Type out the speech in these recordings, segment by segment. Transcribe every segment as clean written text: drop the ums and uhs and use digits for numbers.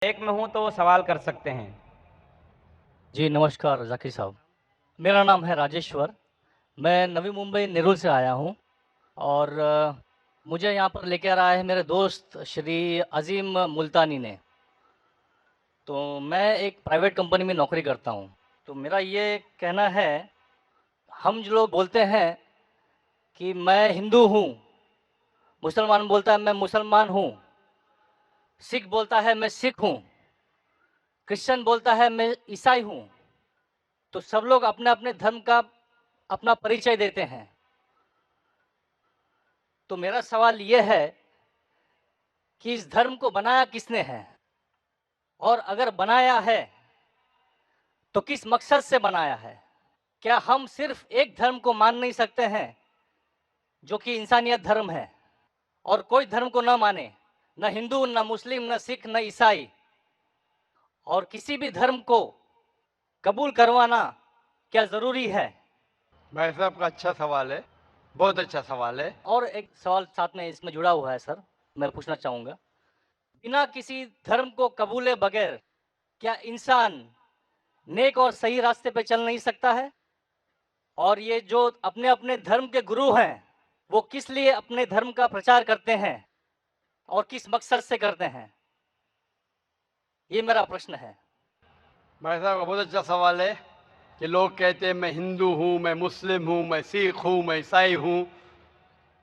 एक में हूँ तो सवाल कर सकते हैं। जी, नमस्कार ज़ाकिर साहब। मेरा नाम है राजेश्वर। मैं नवी मुंबई नेरुल से आया हूँ और मुझे यहाँ पर लेकर आए हैं मेरे दोस्त श्री अज़ीम मुल्तानी ने। तो मैं एक प्राइवेट कंपनी में नौकरी करता हूँ। तो मेरा ये कहना है, हम जो लोग बोलते हैं कि मैं हिंदू हूँ, मुसलमान बोलता है मैं मुसलमान हूँ, सिख बोलता है मैं सिख हूँ, क्रिश्चियन बोलता है मैं ईसाई हूँ। तो सब लोग अपने-अपने धर्म का अपना परिचय देते हैं। तो मेरा सवाल ये है कि इस धर्म को बनाया किसने है? और अगर बनाया है, तो किस मकसद से बनाया है? क्या हम सिर्फ़ एक धर्म को मान नहीं सकते हैं, जो कि इंसानियत धर्म है और कोई धर्म को ना माने, ना हिंदू, ना मुस्लिम, ना सिख, ना ईसाई और किसी भी धर्म को कबूल करवाना क्या ज़रूरी है? भाई साहब का अच्छा सवाल है। बहुत अच्छा सवाल है। और एक सवाल साथ में इसमें जुड़ा हुआ है सर, मैं पूछना चाहूँगा। बिना किसी धर्म को कबूले बगैर क्या इंसान नेक और सही रास्ते पे चल नहीं सकता है? और ये जो अपने-अपने धर्म के गुरु हैं, वो किस लिए अपने धर्म का प्रचार करते हैं और किस मकसद से करते हैं? ये मेरा प्रश्न है। भाई साहब का बहुत अच्छा सवाल है कि लोग कहते हैं मैं हिंदू हूँ, मैं मुस्लिम हूँ, मैं सिख हूँ, मैं ईसाई हूँ।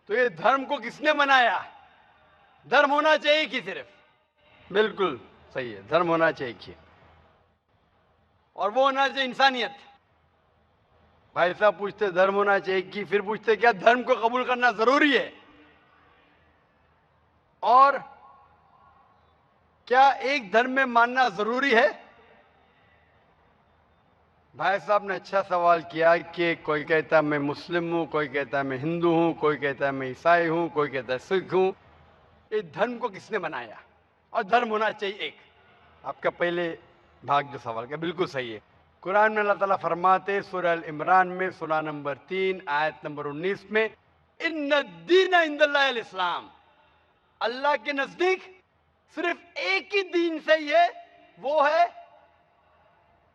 तो ये धर्म को किसने बनाया? धर्म होना चाहिए कि सिर्फ? बिल्कुल सही है, धर्म होना चाहिए और वो होना चाहिए इंसानियत। भाई साहब पूछते धर्म होना चाहिए कि फिर पूछते क्या धर्म को कबूल करना जरूरी है? और क्या एक धर्म में मानना जरूरी है? भाई साहब ने अच्छा सवाल किया कि कोई कहता है मैं मुस्लिम हूं, कोई कहता है मैं हिंदू हूं, कोई कहता है मैं ईसाई हूं, कोई कहता है सिख हूं। ये धर्म को किसने बनाया? और धर्म होना चाहिए एक। आपका पहले भाग जो सवाल का बिल्कुल सही है। कुरान में अल्लाह ताला फरमाते सूरह अल इमरान में सूरह नंबर 3 आयत नंबर 19 में, इन्न दीन इंदल्लाह इस्लाम, अल्लाह के नजदीक सिर्फ एक ही दीन सही है, वो है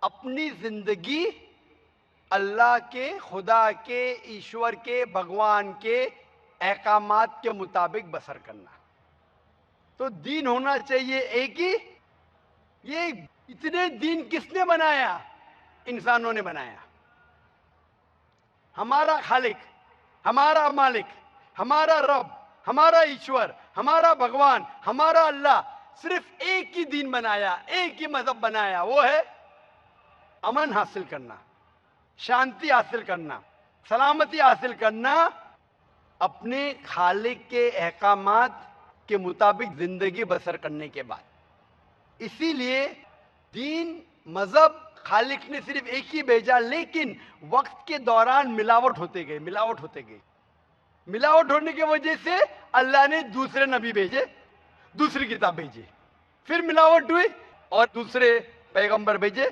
अपनी जिंदगी अल्लाह के, खुदा के, ईश्वर के, भगवान के अहकामात के मुताबिक बसर करना। तो दीन होना चाहिए एक ही। ये इतने दीन किसने बनाया? इंसानों ने बनाया। हमारा खालिक, हमारा मालिक, हमारा रब, हमारा ईश्वर, हमारा भगवान, हमारा अल्लाह सिर्फ एक ही दीन बनाया, एक ही मजहब बनाया, वो है अमन हासिल करना, शांति हासिल करना, सलामती हासिल करना, अपने खालिक के अहकामात के मुताबिक जिंदगी बसर करने के बाद। इसीलिए दीन, मजहब खालिक ने सिर्फ एक ही भेजा, लेकिन वक्त के दौरान मिलावट होते गए, मिलावट होते गए। मिलावट होने की वजह से अल्लाह ने दूसरे नबी भेजे, दूसरी किताब भेजी, फिर मिलावट हुई और दूसरे पैगंबर भेजे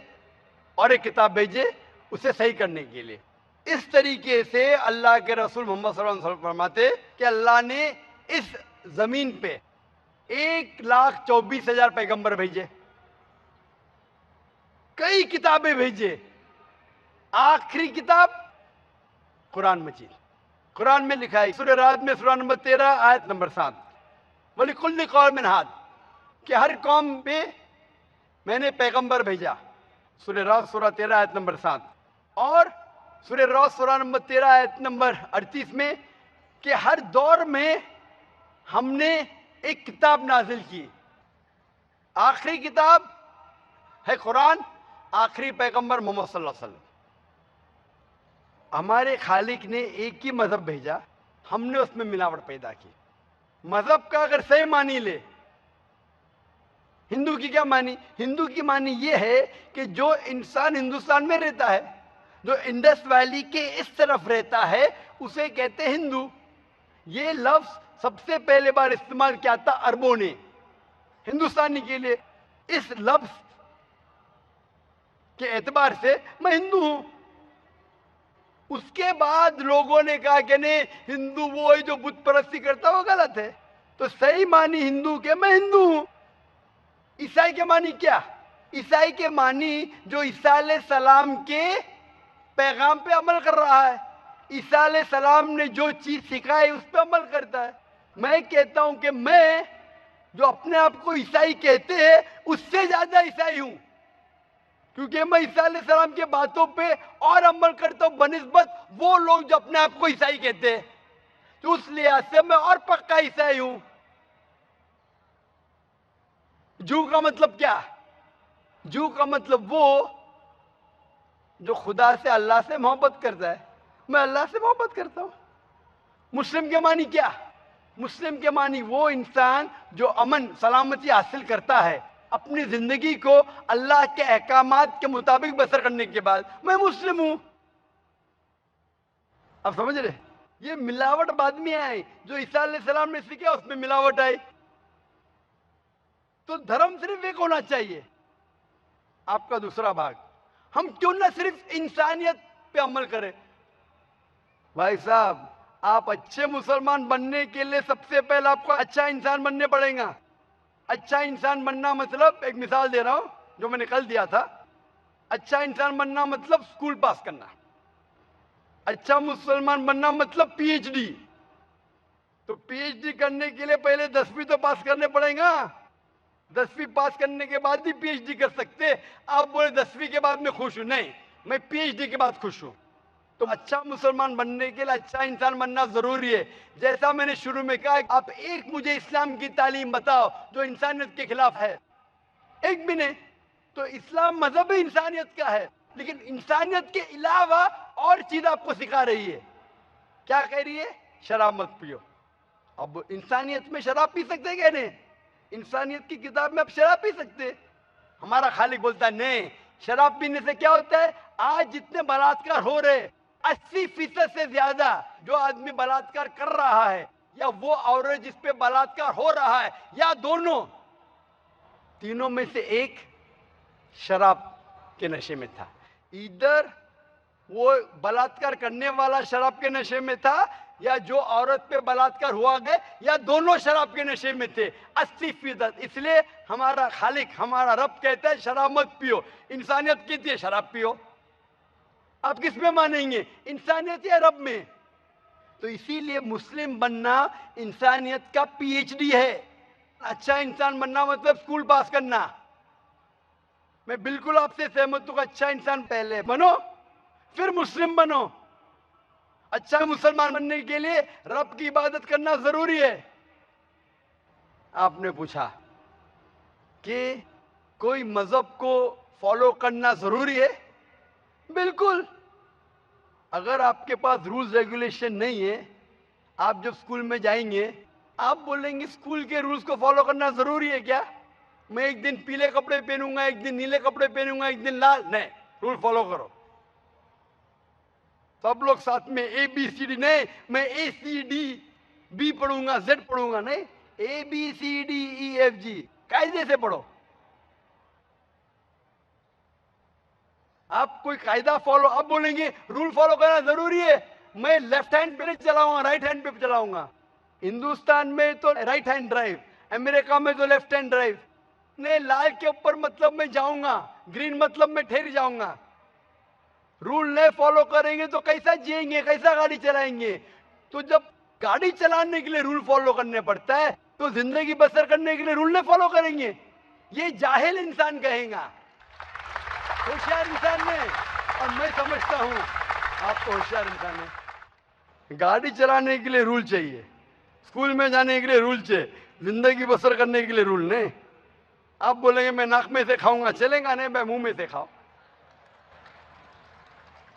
और एक किताब भेजे उसे सही करने के लिए। इस तरीके से अल्लाह के रसूल मोहम्मद सल्लल्लाहु अलैहि वसल्लम फरमाते कि अल्लाह ने इस जमीन पे 1,24,000 पैगंबर भेजे, कई किताबें भेजे। आखिरी किताब कुरान मजीद। कुरान में लिखा है सूरह रात में सूरह नंबर 13 आयत नंबर 7, वलिकुल्लि कौमिन हाद, कि हर कौम पे मैंने पैगंबर भेजा। सूरह रात सूरह 13 आयत नंबर 7 और सूरह रात सूरह नंबर 13 आयत नंबर 38 में कि हर दौर में हमने एक किताब नाजिल की। आखिरी किताब है कुरान, आखिरी पैगंबर मोहम्मद सल्लल्लाहु अलैहि वसल्लम। हमारे खालिक ने एक ही मजहब भेजा, हमने उसमें मिलावट पैदा की। मजहब का अगर सही मानी ले, हिंदू की क्या मानी? हिंदू की मानी यह है कि जो इंसान हिंदुस्तान में रहता है, जो इंडस वैली के इस तरफ रहता है, उसे कहते हैं हिंदू। ये लफ्ज सबसे पहले बार इस्तेमाल किया था अरबों ने हिंदुस्तानी के लिए। इस लफ्ज के एतबार से मैं हिंदू हूं। उसके बाद लोगों ने कहा कि नहीं, हिंदू वो है जो बुत परस्ती करता, वो गलत है। तो सही मानी हिंदू के मैं हिंदू हूं। ईसाई के मानी क्या? ईसाई के मानी जो ईसा अलैहिस्सलाम के पैगाम पे अमल कर रहा है, ईसा अलैहिस्सलाम ने जो चीज सिखाई उस पर अमल करता है। मैं कहता हूं कि मैं जो अपने आप को ईसाई कहते हैं उससे ज्यादा ईसाई हूं, क्योंकि मैं ईसा अलैहिस्सलाम के बातों पे और अमल करता हूं बनिस्बत वो लोग जो अपने आप को ईसाई कहते हैं। तो उस लिहाज से मैं और पक्का ईसाई हूं। जू का मतलब क्या? जू का मतलब वो जो खुदा से, अल्लाह से मोहब्बत करता है। मैं अल्लाह से मोहब्बत करता हूं। मुस्लिम के मानी क्या? मुस्लिम के मानी वो इंसान जो अमन सलामती हासिल करता है अपनी जिंदगी को अल्लाह के अहकामात के मुताबिक बसर करने के बाद। मैं मुस्लिम हूं। अब समझ रहे? ये मिलावट बाद में आई, जो ईसा अलैहिस्सलाम ने सीखा उसमें मिलावट आई। तो धर्म सिर्फ एक होना चाहिए। आपका दूसरा भाग, हम क्यों ना सिर्फ इंसानियत पे अमल करें? भाई साहब, आप अच्छे मुसलमान बनने के लिए सबसे पहले आपको अच्छा इंसान बनने पड़ेगा। अच्छा इंसान बनना मतलब, एक मिसाल दे रहा हूं जो मैंने कल दिया था। अच्छा इंसान बनना मतलब स्कूल पास करना। अच्छा मुसलमान बनना मतलब पीएचडी। तो पीएचडी करने के लिए पहले 10वीं तो पास करने पड़ेगा। 10वीं पास करने के बाद ही पीएचडी कर सकते। आप बोले 10वीं के बाद मैं खुश हूं। नहीं, मैं पीएचडी के बाद खुश हूं। तो अच्छा मुसलमान बनने के लिए अच्छा इंसान बनना जरूरी है। जैसा मैंने शुरू में कहा, आप एक मुझे इस्लाम की तालीम बताओ जो इंसानियत के खिलाफ है। एक भी नहीं। तो इस्लाम मजहब इंसानियत का है, लेकिन इंसानियत के अलावा और चीज आपको सिखा रही है। क्या कह रही है? शराब मत पियो। अब इंसानियत में शराब पी सकते क्या? नहीं। इंसानियत की किताब में आप शराब पी सकते। हमारा खालिक बोलता है नहीं, शराब पीने से क्या होता है? आज जितने बलात्कार हो रहे, 80% से ज्यादा जो आदमी बलात्कार कर रहा है या वो औरत जिस पे बलात्कार हो रहा है या दोनों, तीनों में से एक शराब के नशे में था। इधर वो बलात्कार करने वाला शराब के नशे में था या जो औरत पे बलात्कार हुआ गए, या दोनों शराब के नशे में थे। 80%। इसलिए हमारा खालिक, हमारा रब कहता है शराब मत पियो। इंसानियत कहती है शराब पियो। आप किस में मानेंगे, इंसानियत या रब में? तो इसीलिए मुस्लिम बनना इंसानियत का पीएचडी है। अच्छा इंसान बनना मतलब स्कूल पास करना। मैं बिल्कुल आपसे सहमत हूं। अच्छा इंसान पहले बनो, फिर मुस्लिम बनो। अच्छा मुसलमान बनने के लिए रब की इबादत करना जरूरी है। आपने पूछा कि कोई मजहब को फॉलो करना जरूरी है? बिल्कुल। अगर आपके पास रूल्स रेगुलेशन नहीं है, आप जब स्कूल में जाएंगे आप बोलेंगे स्कूल के रूल्स को फॉलो करना जरूरी है क्या? मैं एक दिन पीले कपड़े पहनूंगा, एक दिन नीले कपड़े पहनूंगा, एक दिन लाल। नहीं, रूल फॉलो करो। सब लोग साथ में ABCD। नहीं, मैं ACDB पढ़ूंगा, Z पढ़ूंगा। नहीं, ABCDEFG कायदे से पढ़ो। आप कोई कायदा फॉलो, आप बोलेंगे रूल फॉलो करना जरूरी है, मैं लेफ्ट हैंड पे चलाऊंगा, राइट हैंड पे चलाऊंगा। हिंदुस्तान में तो राइट हैंड ड्राइव, अमेरिका में तो लेफ्ट हैंड ड्राइव। नहीं, लाल के ऊपर मतलब मैं जाऊंगा, ग्रीन मतलब मैं ठहर जाऊंगा। रूल नहीं फॉलो करेंगे तो कैसा जिएंगे, कैसा गाड़ी चलाएंगे? तो जब गाड़ी चलाने के लिए रूल फॉलो करने पड़ता है तो जिंदगी बसर करने के लिए रूल नहीं फॉलो करेंगे? ये जाहिल इंसान कहेगा। होशियार इंसान ने, और मैं समझता हूं आपको होशियार इंसान है। गाड़ी चलाने के लिए रूल चाहिए, स्कूल में जाने के लिए रूल चाहिए, जिंदगी बसर करने के लिए रूल नहीं। आप बोलेंगे मैं नाक में से खाऊंगा, चलेगा नहीं, मैं मुंह में से खाओ।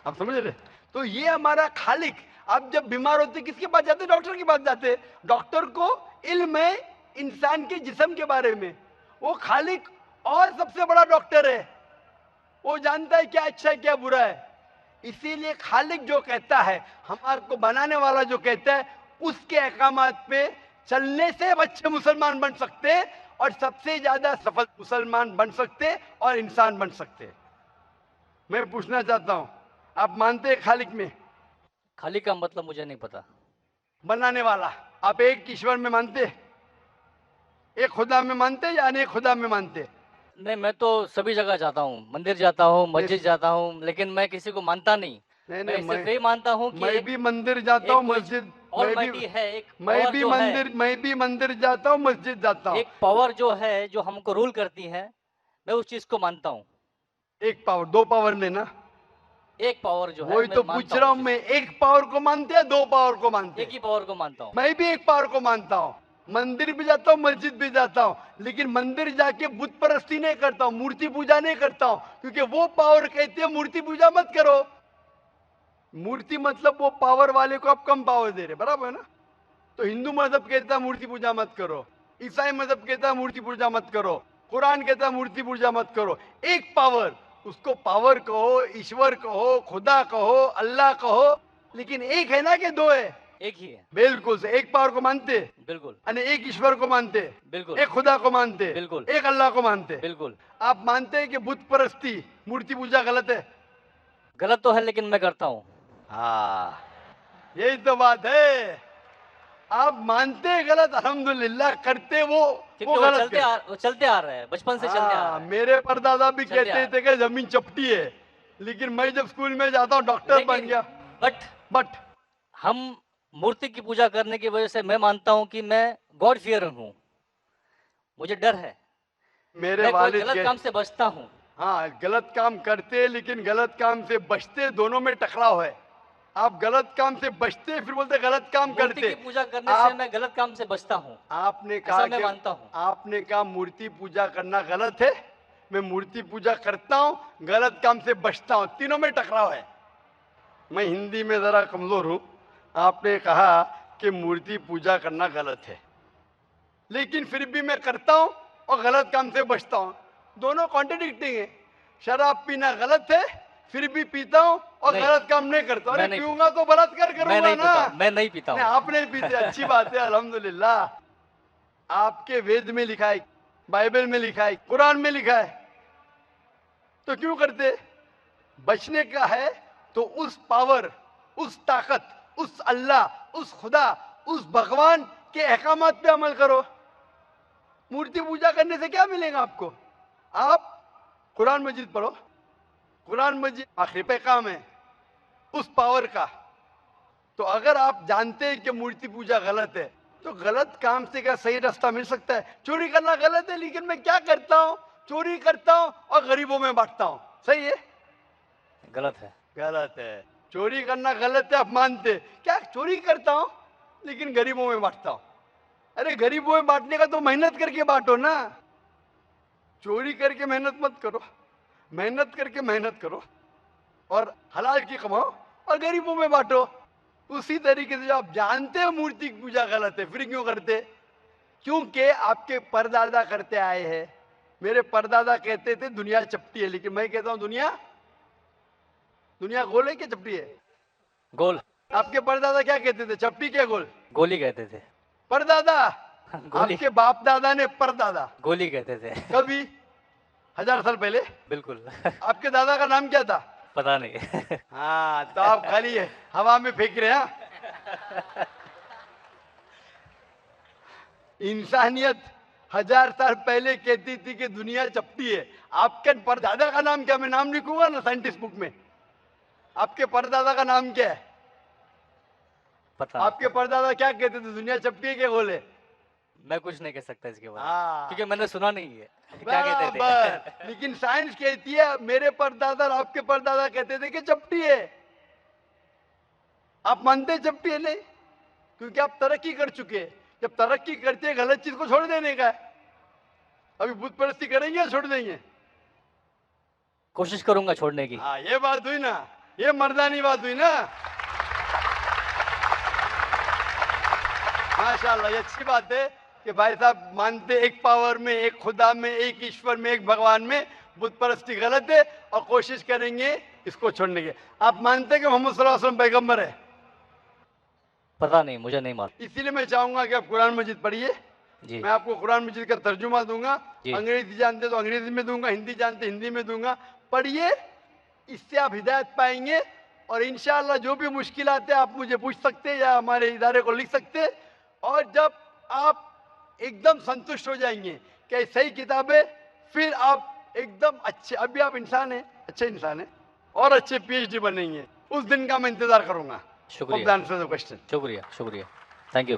आप समझ रहे? तो ये हमारा खालिक। आप जब बीमार होते किसके पास जाते? डॉक्टर के पास जाते। डॉक्टर को इल्म है इंसान के जिस्म के बारे में। वो खालिक और सबसे बड़ा डॉक्टर है। वो जानता है क्या अच्छा है क्या बुरा है। इसीलिए खालिक जो कहता है, हमारे को बनाने वाला जो कहता है, उसके अहकामात पे चलने से अच्छे मुसलमान बन सकते और सबसे ज्यादा सफल मुसलमान बन सकते और इंसान बन सकते। मैं पूछना चाहता हूं, आप मानते हैं खालिक में? खालिक का मतलब मुझे नहीं पता। बनाने वाला। आप एक ईश्वर में मानते, एक खुदा में मानते या अनेक खुदा में मानते? नहीं, मैं तो सभी जगह जाता हूँ, मंदिर जाता हूँ, मस्जिद जाता हूँ, लेकिन मैं किसी को मानता नहीं। नहीं मैं नहीं, सिर्फ यही मानता हूँ कि मैं एक भी मंदिर जाता एक हूँ, कोई मस्जिद ऑलमाइटी है, एक पावर जो है, मैं भी मंदिर जाता हूँ, मस्जिद जाता हूँ। एक पावर जो है, जो हमको रूल करती है, मैं उस चीज़ को मानता हूँ। एक पावर, दो पावर लेना, एक पावर जो है वही मैं तो मानता पूछ रहा हूँ हूं जिस मैं, एक पावर को मानते हैं, दो पावर को मानते एक हैं? ही पावर को मानता हूँ। मैं भी एक पावर को मानता हूँ, मंदिर भी जाता हूँ, मस्जिद भी जाता हूँ, लेकिन मंदिर जाके बुत परस्ती नहीं करता हूँ, मूर्ति पूजा नहीं करता हूँ, क्योंकि वो पावर कहती है मूर्ति पूजा मत करो। मूर्ति मतलब वो पावर वाले को आप कम पावर दे रहे, बराबर है ना? तो हिंदू मजहब कहता है मूर्ति पूजा मत करो, ईसाई मजहब कहता है मूर्ति पूजा मत करो, कुरान कहता है मूर्ति पूजा मत करो। एक पावर, उसको पावर कहो, ईश्वर कहो, खुदा कहो, अल्लाह कहो, लेकिन एक है ना कि दो है? एक ही है। बिल्कुल से एक पावर को मानते बिल्कुल, અને एक ईश्वर को मानते, बिल्कुल, एक खुदा को मानते, बिल्कुल, एक अल्लाह को मानते। बिल्कुल। आप मानते हैं कि बुत परस्ती, मूर्ति पूजा गलत है? गलत तो है लेकिन मैं करता हूँ। हाँ, यही तो बात है। आप मानते हैं गलत, अल्हम्दुलिल्लाह, करते वो क्योंकि गलत कर। वो चलते आ रहा है, बचपन से चलते आ हाँ, रहा है। मेरे परदादा भी चलिए कहते यार। थे कि जमीन चपटी है, लेकिन मैं जब स्कूल में जाता हूँ डॉक्टर बन लेकिन गया। बट बट हम मूर्ति की पूजा करने की वजह से मैं मानता हूँ कि मैं गॉड फियर हूँ। मुझे डर है। मेरे मैं कोई वालिद गलत के, काम से बचता हूँ। हाँ, गलत काम करते लेकिन गलत काम से बचते, दोनों में टकराव है। आप गलत काम से बचते फिर बोलते गलत काम मूर्ति करते। की पूजा करने से आप मैं गलत काम से बचता हूँ। आपने ऐसा कहा मैं कि मानता हूँ। आपने कहा मूर्ति पूजा करना गलत है, मैं मूर्ति पूजा करता हूं, गलत काम से बचता हूं, तीनों में टकराव है। मैं हिंदी में जरा कमजोर हूं। आपने कहा कि मूर्ति पूजा करना गलत है, लेकिन फिर भी मैं करता हूं और गलत काम से बचता हूं, दोनों कॉन्ट्रडिक्टिंग है। शराब पीना गलत है, फिर भी पीता हूं और नहीं, गलत काम नहीं करता। अरे मैं नहीं पीऊंगा तो बलात्कार मैं करूंगा नहीं ना। पीता हूँ, मैं नहीं पीता नहीं, हूँ। आप नहीं पीते, अच्छी बात है, अल्हम्दुलिल्लाह। आपके वेद में लिखा है, बाइबल में लिखा है, कुरान में लिखा है, तो क्यों करते? बचने का है तो उस पावर, उस ताकत, उस अल्लाह, उस खुदा, उस भगवान के अहकामात पे अमल करो। मूर्ति पूजा करने से क्या मिलेगा आपको? आप कुरान मजीद पढ़ो, कुरान मजीद आखिरी पैगाम है उस पावर का। तो अगर आप जानते हैं कि मूर्ति पूजा गलत है, तो गलत काम से क्या सही रास्ता मिल सकता है? चोरी करना गलत है, लेकिन मैं क्या करता हूं? चोरी करता हूं और गरीबों में बांटता हूं, सही है? गलत है। गलत है। चोरी करना गलत है, आप मानते, क्या चोरी करता हूं लेकिन गरीबों में बांटता हूं। अरे गरीबों में बांटने का तो मेहनत करके बांटो ना, चोरी करके मेहनत मत करो, मेहनत करके मेहनत करो और हलाल की कमाओ और गरीबों में बांटो। उसी तरीके से जो आप जानते हो मूर्ति की पूजा गलत है, फिर क्यों करते? क्योंकि आपके परदादा करते आए हैं। मेरे परदादा कहते थे दुनिया चपटी है, लेकिन मैं कहता हूं दुनिया दुनिया गोल है कि चपटी है? गोल। आपके परदादा क्या कहते थे, चपटी क्या गोल? गोली कहते थे। परदादा। गोली। आपके बाप दादा ने परदादा, गोली कहते थे। कभी 1000 साल पहले। बिल्कुल। आपके दादा का नाम क्या था? पता नहीं। हाँ, तो आप खाली हवा में फेंक रहे हैं। इंसानियत 1000 साल पहले कहती थी कि दुनिया चपटी है। आपके परदादा का नाम क्या? मैं नाम लिखूंगा ना साइंटिस्ट बुक में। आपके परदादा का नाम क्या है? पता आपके परदादा क्या कहते थे, दुनिया चपटी है क्या गोल है? मैं कुछ नहीं कह सकता इसके बारे में, हाँ, क्योंकि मैंने सुना नहीं है क्या कहते थे। बराबर। लेकिन साइंस कहती है, मेरे परदादा और आपके परदादा कहते थे कि चपटी है। आप मानते हैं चपटी है? नहीं, क्योंकि आप तरक्की कर चुके हैं। जब तरक्की करते हैं, गलत चीज को छोड़ देने का है। अभी बुत परस्ती करेंगे या छोड़ देंगे? कोशिश करूंगा छोड़ने की। हाँ, ये बात हुई ना, ये मर्दानी बात हुई ना। माशाल्लाह, ये अच्छी बात है कि भाई साहब मानते एक पावर में, एक खुदा में, एक ईश्वर में, एक भगवान में। बुत परस्ती गलत है और कोशिश करेंगे इसको छोड़ने की। आप मानते हैं कि मोहम्मद सल्लल्लाहु अलैहि वसल्लम पैगंबर है? पता नहीं, मुझे नहीं मालूम। इसीलिए मैं चाहूंगा कि आप कुरान मजीद पढ़िए। जी। मैं आपको कुरान मजीद का तर्जुमा दूंगा। जी। अंग्रेजी जानते तो अंग्रेजी में दूंगा, हिंदी जानते हिंदी में दूंगा। पढ़िए, इससे आप हिदायत पाएंगे और इंशाअल्लाह जो भी मुश्किल आते हैं आप मुझे पूछ सकते हैं या हमारे इदारे को लिख सकते हैं। और जब आप एकदम संतुष्ट हो जाएंगे कि सही किताब है, फिर आप एकदम अच्छे, अभी आप इंसान हैं, अच्छे इंसान हैं और अच्छे पीएचडी बनेंगे। उस दिन का मैं इंतजार करूंगा। शुक्रिया क्वेश्चन। शुक्रिया शुक्रिया, थैंक यू।